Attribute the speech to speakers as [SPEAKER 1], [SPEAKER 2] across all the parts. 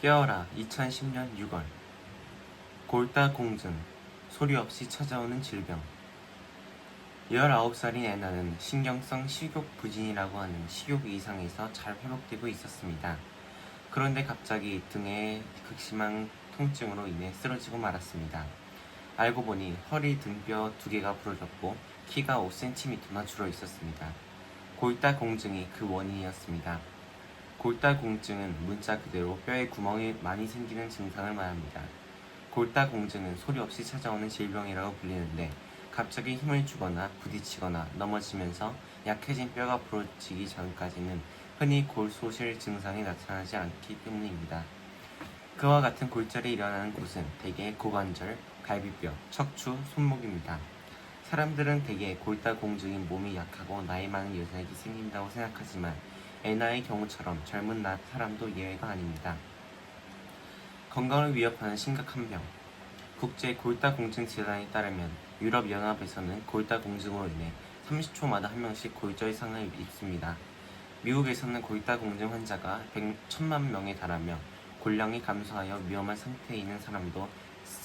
[SPEAKER 1] 깨어라 2010년 6월 골다공증 소리 없이 찾아오는 질병 19살인 애나는 신경성 식욕부진이라고 하는 식욕 이상에서 잘 회복되고 있었습니다. 그런데 갑자기 등에 극심한 통증으로 인해 쓰러지고 말았습니다. 알고 보니 허리 등뼈 2개가 부러졌고 키가 5cm나 줄어 있었습니다. 골다공증이 그 원인이었습니다. 골다공증은 문자 그대로 뼈에 구멍이 많이 생기는 증상을 말합니다. 골다공증은 소리 없이 찾아오는 질병이라고 불리는데 갑자기 힘을 주거나 부딪히거나 넘어지면서 약해진 뼈가 부러지기 전까지는 흔히 골소실 증상이 나타나지 않기 때문입니다. 그와 같은 골절이 일어나는 곳은 대개 고관절, 갈비뼈, 척추, 손목입니다. 사람들은 대개 골다공증인 몸이 약하고 나이 많은 여자에게 생긴다고 생각하지만 애나의 경우처럼 젊은 사람도 예외가 아닙니다. 건강을 위협하는 심각한 병. 국제 골다공증 재단에 따르면 유럽연합에서는 골다공증으로 인해 30초마다 한 명씩 골절상을 입습니다. 미국에서는 골다공증 환자가 1,000만 명에 달하며 골량이 감소하여 위험한 상태에 있는 사람도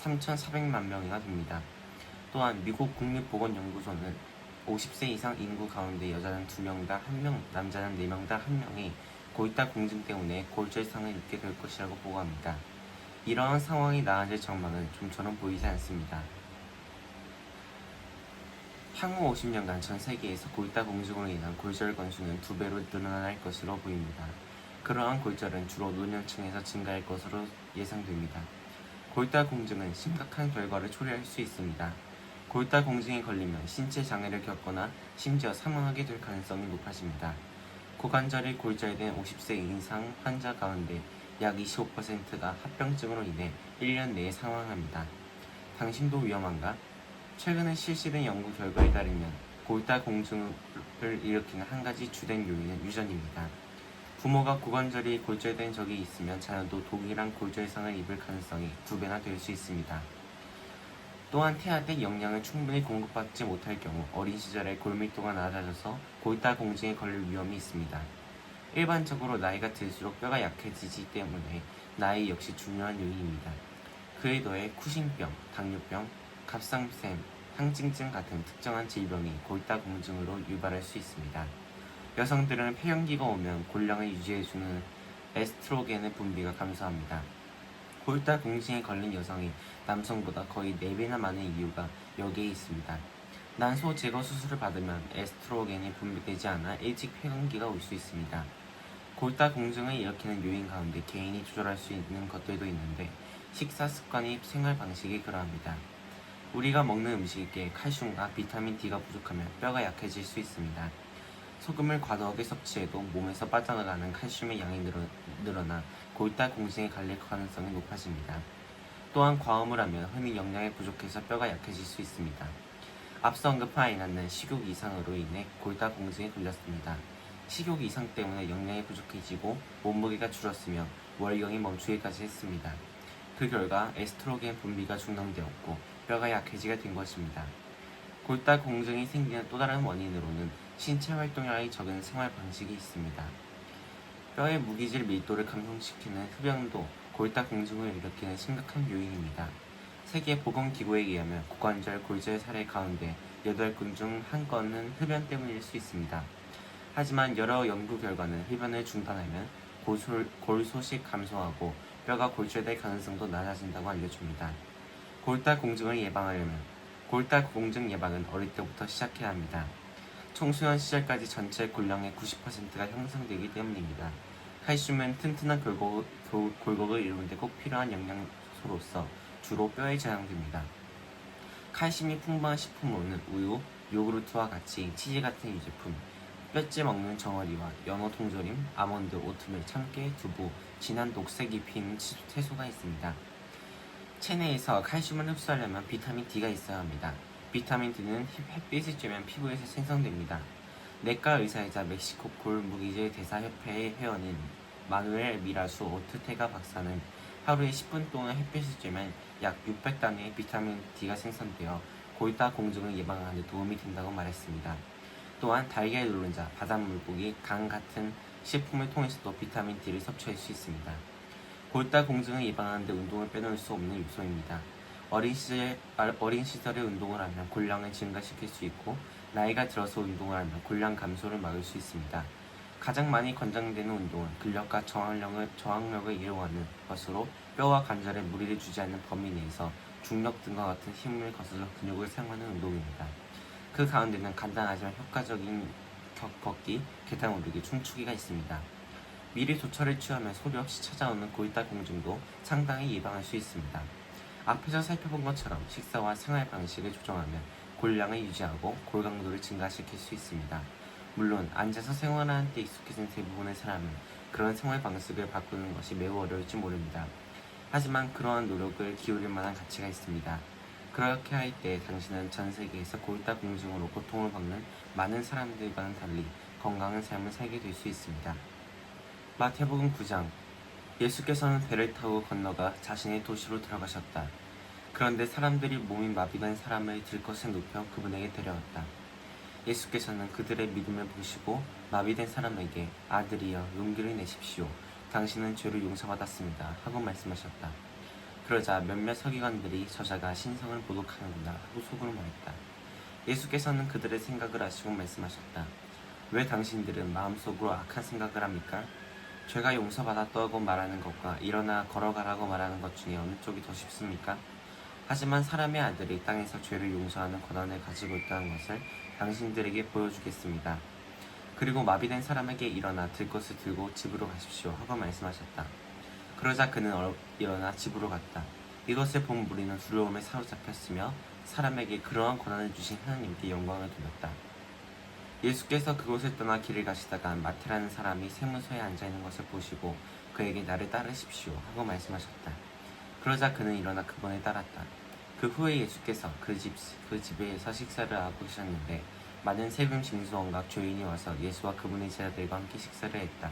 [SPEAKER 1] 3,400만 명이나 됩니다. 또한 미국 국립보건연구소는 50세 이상 인구 가운데 여자는 2명당 1명, 남자는 4명당 1명이 골다공증 때문에 골절상을 입게 될 것이라고 보고합니다. 이러한 상황이 나아질 전망은 좀처럼 보이지 않습니다. 향후 50년간 전 세계에서 골다공증으로 인한 골절 건수는 2배로 늘어날 것으로 보입니다. 그러한 골절은 주로 노년층에서 증가할 것으로 예상됩니다. 골다공증은 심각한 결과를 초래할 수 있습니다. 골다공증에 걸리면 신체 장애를 겪거나 심지어 사망하게 될 가능성이 높아집니다. 고관절이 골절된 50세 이상 환자 가운데 약 25%가 합병증으로 인해 1년 내에 사망합니다. 당신도 위험한가? 최근에 실시된 연구 결과에 따르면 골다공증을 일으키는 한 가지 주된 요인은 유전입니다. 부모가 고관절이 골절된 적이 있으면 자녀도 동일한 골절상을 입을 가능성이 2배나 될 수 있습니다. 또한 태아때 영양을 충분히 공급받지 못할 경우 어린 시절에 골밀도가 낮아져서 골다공증에 걸릴 위험이 있습니다. 일반적으로 나이가 들수록 뼈가 약해지기 때문에 나이 역시 중요한 요인입니다. 그에 더해 쿠신병, 당뇨병, 갑상샘, 항진증 같은 특정한 질병이 골다공증으로 유발할 수 있습니다. 여성들은 폐경기가 오면 골량을 유지해주는 에스트로겐의 분비가 감소합니다. 골다공증에 걸린 여성이 남성보다 거의 4배나 많은 이유가 여기에 있습니다. 난소 제거 수술을 받으면 에스트로겐이 분비되지 않아 일찍 폐경기가 올 수 있습니다. 골다공증을 일으키는 요인 가운데 개인이 조절할 수 있는 것들도 있는데 식사 습관이 생활 방식이 그러합니다. 우리가 먹는 음식에 칼슘과 비타민 D가 부족하면 뼈가 약해질 수 있습니다. 소금을 과도하게 섭취해도 몸에서 빠져나가는 칼슘의 양이 늘어나 골다공증에 걸릴 가능성이 높아집니다. 또한 과음을 하면 흔히 영양이 부족해서 뼈가 약해질 수 있습니다. 앞서 언급한 애나는 식욕 이상으로 인해 골다공증에 걸렸습니다. 식욕 이상 때문에 영양이 부족해지고 몸무게가 줄었으며 월경이 멈추기까지 했습니다. 그 결과 에스트로겐 분비가 중단되었고 뼈가 약해지게 된 것입니다. 골다공증이 생기는 또 다른 원인으로는 신체 활동량이 적은 생활 방식이 있습니다. 뼈의 무기질 밀도를 감소시키는 흡연도 골다공증을 일으키는 심각한 요인입니다. 세계보건기구에 의하면 고관절 골절 사례 가운데 8건 중 1건은 흡연 때문일 수 있습니다. 하지만 여러 연구 결과는 흡연을 중단하면 골소식 감소하고 뼈가 골절될 가능성도 낮아진다고 알려줍니다. 골다공증을 예방하려면 골다공증 예방은 어릴 때부터 시작해야 합니다. 청소년 시절까지 전체 골량의 90%가 형성되기 때문입니다. 칼슘은 튼튼한 골격을 이루는 데 꼭 필요한 영양소로서 주로 뼈에 저장됩니다. 칼슘이 풍부한 식품으로는 우유, 요구르트와 같이 치즈 같은 유제품, 뼈째 먹는 정어리와 연어 통조림, 아몬드, 오트밀, 참깨, 두부, 진한 녹색 잎이 있는 채소가 있습니다. 체내에서 칼슘을 흡수하려면 비타민 D가 있어야 합니다. 비타민 D는 햇빛을 쬐면 피부에서 생성됩니다. 내과 의사이자 멕시코 골무기질 대사협회의 회원인 마누엘 미라수 오트테가 박사는 하루에 10분 동안 햇빛을 쬐면 약 600단위의 비타민 D가 생성되어 골다공증을 예방하는 데 도움이 된다고 말했습니다. 또한 달걀 노른자, 바닷물고기, 간 같은 식품을 통해서도 비타민 D를 섭취할 수 있습니다. 골다공증을 예방하는 데 운동을 빼놓을 수 없는 요소입니다. 어린 시절에 운동을 하면 골량을 증가시킬 수 있고 나이가 들어서 운동을 하면 골량 감소를 막을 수 있습니다. 가장 많이 권장되는 운동은 근력과 저항력을 이용하는 것으로 뼈와 관절에 무리를 주지 않는 범위 내에서 중력 등과 같은 힘을 거슬러 근육을 사용하는 운동입니다. 그 가운데는 간단하지만 효과적인 걷기, 계단 오르기, 춤추기가 있습니다. 미리 조처를 취하면 소리 없이 찾아오는 골다공증도 상당히 예방할 수 있습니다. 앞에서 살펴본 것처럼 식사와 생활 방식을 조정하면 골량을 유지하고 골 강도를 증가시킬 수 있습니다. 물론 앉아서 생활하는 데 익숙해진 대부분의 사람은 그런 생활 방식을 바꾸는 것이 매우 어려울지 모릅니다. 하지만 그러한 노력을 기울일 만한 가치가 있습니다. 그렇게 할 때 당신은 전 세계에서 골다공증으로 고통을 받는 많은 사람들과는 달리 건강한 삶을 살게 될 수 있습니다. 마태복음 9장. 예수께서는 배를 타고 건너가 자신의 도시로 들어가셨다. 그런데 사람들이 몸이 마비된 사람을 들것에 눕혀 그분에게 데려왔다. 예수께서는 그들의 믿음을 보시고 마비된 사람에게 아들이여 용기를 내십시오. 당신은 죄를 용서받았습니다. 하고 말씀하셨다. 그러자 몇몇 서기관들이 저자가 신성을 모독하는구나 하고 속으로 말했다. 예수께서는 그들의 생각을 아시고 말씀하셨다. 왜 당신들은 마음속으로 악한 생각을 합니까? 죄가 용서받았다고 말하는 것과 일어나 걸어가라고 말하는 것 중에 어느 쪽이 더 쉽습니까? 하지만 사람의 아들이 땅에서 죄를 용서하는 권한을 가지고 있다는 것을 당신들에게 보여주겠습니다. 그리고 마비된 사람에게 일어나 들 것을 들고 집으로 가십시오 하고 말씀하셨다. 그러자 그는 일어나 집으로 갔다. 이것을 본 무리는 두려움에 사로잡혔으며 사람에게 그러한 권한을 주신 하나님께 영광을 돌렸다. 예수께서 그곳을 떠나 길을 가시다가 마태라는 사람이 세무서에 앉아있는 것을 보시고 그에게 나를 따르십시오 하고 말씀하셨다. 그러자 그는 일어나 그분을 따랐다. 그 후에 예수께서 그 집에서 식사를 하고 계셨는데 많은 세금 징수원과 죄인이 와서 예수와 그분의 제자들과 함께 식사를 했다.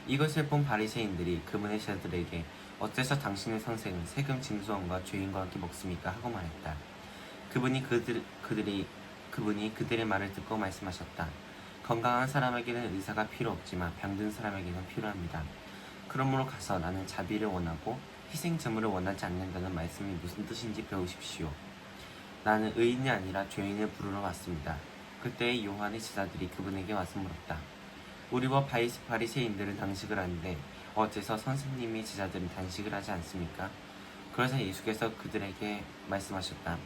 [SPEAKER 1] 이것을 본 바리새인들이 그분의 제자들에게 어째서 당신의 선생은 세금 징수원과 죄인과 함께 먹습니까? 하고 말했다. 그분이 그들의 말을 듣고 말씀하셨다. 건강한 사람에게는 의사가 필요 없지만 병든 사람에게는 필요합니다. 그러므로 가서 나는 자비를 원하고 희생 제물을 원하지 않는다는 말씀이 무슨 뜻인지 배우십시오. 나는 의인이 아니라 죄인을 부르러 왔습니다. 그때 요한의 제자들이 그분에게 와서 물었다. 우리와 바리새인들은 단식을 하는데 어째서 선생님의 제자들은 단식을 하지 않습니까? 그러자 예수께서 그들에게 말씀하셨다.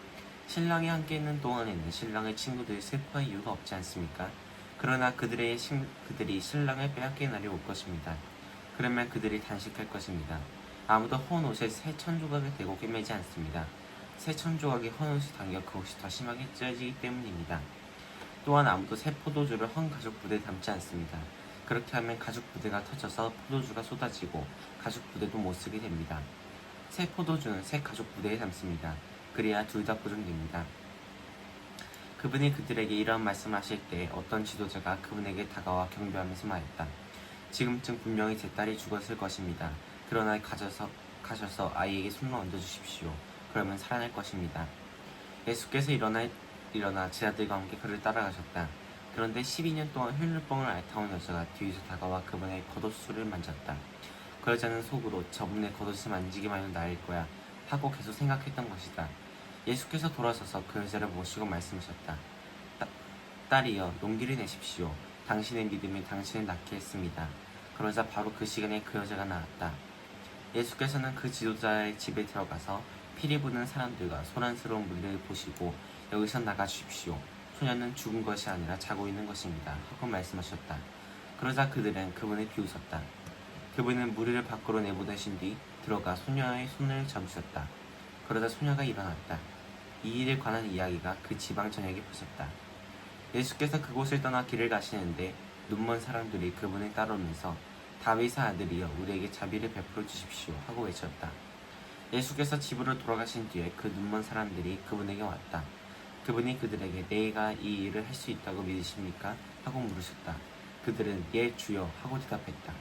[SPEAKER 1] 신랑이 함께 있는 동안에는 신랑의 친구들이 슬퍼할 이유가 없지 않습니까? 그러나 그들이 신랑을 빼앗긴 날이 올 것입니다. 그러면 그들이 단식할 것입니다. 아무도 헌 옷에 새 천조각을 대고 꿰매지 않습니다. 새 천조각이 헌 옷에 당겨 그 옷이 더 심하게 찢어지기 때문입니다. 또한 아무도 새 포도주를 헌 가죽 부대에 담지 않습니다. 그렇게 하면 가죽 부대가 터져서 포도주가 쏟아지고 가죽 부대도 못 쓰게 됩니다. 새 포도주는 새 가죽 부대에 담습니다. 그래야 둘 다 보존됩니다. 그분이 그들에게 이런 말씀을 하실 때 어떤 지도자가 그분에게 다가와 경배하면서 말했다. 지금쯤 분명히 제 딸이 죽었을 것입니다. 그러나 가셔서 아이에게 손을 얹어주십시오. 그러면 살아날 것입니다. 예수께서 일어나 제자들과 함께 그를 따라가셨다. 그런데 12년 동안 혈루병을 앓다온 여자가 뒤에서 다가와 그분의 겉옷술을 만졌다. 그 여자는 속으로 저분의 겉옷을 만지기만 해도 나을 거야 하고 계속 생각했던 것이다. 예수께서 돌아서서 그 여자를 모시고 말씀하셨다. 딸이여, 용기를 내십시오. 당신의 믿음이 당신을 낫게 했습니다. 그러자 바로 그 시간에 그 여자가 나았다. 예수께서는 그 지도자의 집에 들어가서 피리 부는 사람들과 소란스러운 무리를 보시고 여기서 나가 주십시오. 소녀는 죽은 것이 아니라 자고 있는 것입니다. 하고 말씀하셨다. 그러자 그들은 그분을 비웃었다. 그분은 무리를 밖으로 내보내신 뒤 들어가 소녀의 손을 잡으셨다. 그러자 소녀가 일어났다. 이 일에 관한 이야기가 그 지방 전역에 퍼졌다. 예수께서 그곳을 떠나 길을 가시는데 눈먼 사람들이 그분을 따라오면서 다윗의 아들이여 우리에게 자비를 베풀어 주십시오 하고 외쳤다. 예수께서 집으로 돌아가신 뒤에 그 눈먼 사람들이 그분에게 왔다. 그분이 그들에게 내가 이 일을 할 수 있다고 믿으십니까? 하고 물으셨다. 그들은 예 주여 하고 대답했다.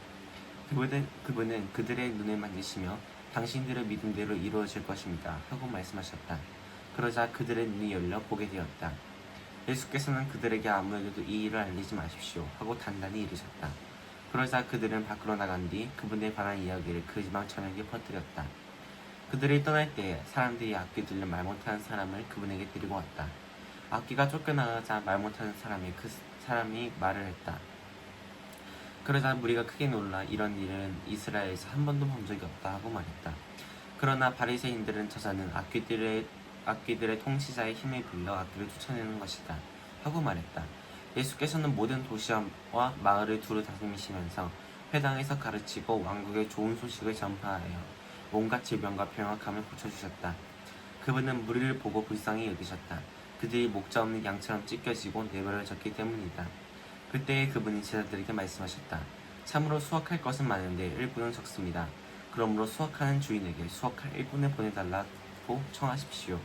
[SPEAKER 1] 그분은 그들의 눈을 만지시며 당신들의 믿음대로 이루어질 것입니다 하고 말씀하셨다. 그러자 그들의 눈이 열려 보게 되었다. 예수께서는 그들에게 아무에게도 이 일을 알리지 마십시오 하고 단단히 이르셨다. 그러자 그들은 밖으로 나간 뒤 그분에 관한 이야기를 그 지방 전역에 퍼뜨렸다. 그들이 떠날 때 사람들이 악기 들려 말 못하는 사람을 그분에게 데리고 왔다. 악기가 쫓겨나가자 말 못하는 그 사람이 말을 했다. 그러자 무리가 크게 놀라 이런 일은 이스라엘에서 한 번도 본 적이 없다 하고 말했다. 그러나 바리새인들은 저자는 악기들의 통치자의 힘을 빌려 악기를 쫓아내는 것이다 하고 말했다. 예수께서는 모든 도시와 마을을 두루 다니시면서 회당에서 가르치고 왕국의 좋은 소식을 전파하여 온갖 질병과 병약함을 고쳐주셨다. 그분은 무리를 보고 불쌍히 여기셨다. 그들이 목자 없는 양처럼 찢겨지고 내버려졌기 때문이다. 그때에 그분이 제자들에게 말씀하셨다. 참으로 수확할 것은 많은데 일꾼은 적습니다. 그러므로 수확하는 주인에게 수확할 일꾼을 보내달라고 청하십시오.